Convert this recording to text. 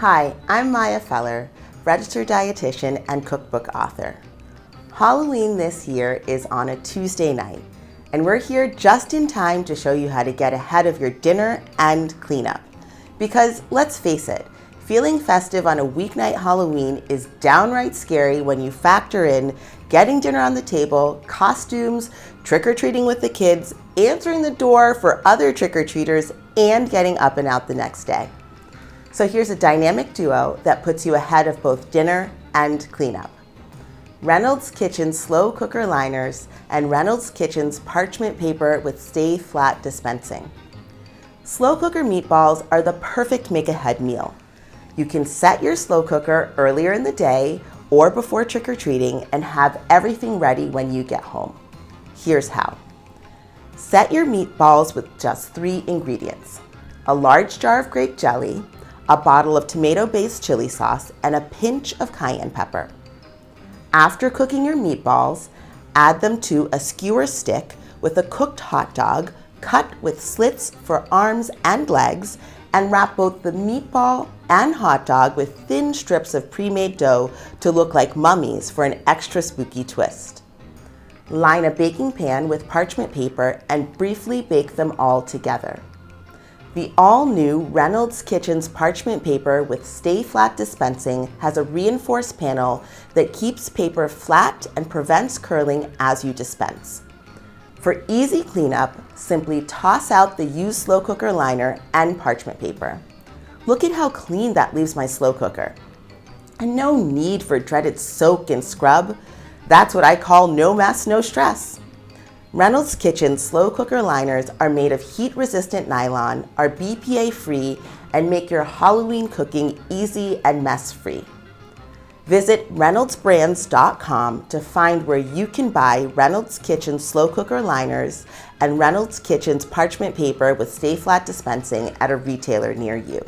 Hi, I'm Maya Feller, registered dietitian and cookbook author. Halloween this year is on a Tuesday night, and we're here just in time to show you how to get ahead of your dinner and cleanup. Because let's face it, feeling festive on a weeknight Halloween is downright scary when you factor in getting dinner on the table, costumes, trick-or-treating with the kids, answering the door for other trick-or-treaters, and getting up and out the next day. So here's a dynamic duo that puts you ahead of both dinner and cleanup. Reynolds Kitchen's slow cooker liners and Reynolds Kitchen's parchment paper with stay flat dispensing. Slow cooker meatballs are the perfect make-ahead meal. You can set your slow cooker earlier in the day or before trick-or-treating and have everything ready when you get home. Here's how. Set your meatballs with just 3 ingredients: a large jar of grape jelly, a bottle of tomato-based chili sauce, and a pinch of cayenne pepper. After cooking your meatballs, add them to a skewer stick with a cooked hot dog cut with slits for arms and legs, and wrap both the meatball and hot dog with thin strips of pre-made dough to look like mummies for an extra spooky twist. Line a baking pan with parchment paper and briefly bake them all together. The all-new Reynolds Kitchen's parchment paper with stay flat dispensing has a reinforced panel that keeps paper flat and prevents curling as you dispense. For easy cleanup, simply toss out the used slow cooker liner and parchment paper. Look at how clean that leaves my slow cooker. And no need for dreaded soak and scrub. That's what I call no mess, no stress. Reynolds Kitchen slow cooker liners are made of heat-resistant nylon, are BPA-free, and make your Halloween cooking easy and mess-free. Visit reynoldsbrands.com to find where you can buy Reynolds Kitchen slow cooker liners and Reynolds Kitchen's parchment paper with stay flat dispensing at a retailer near you.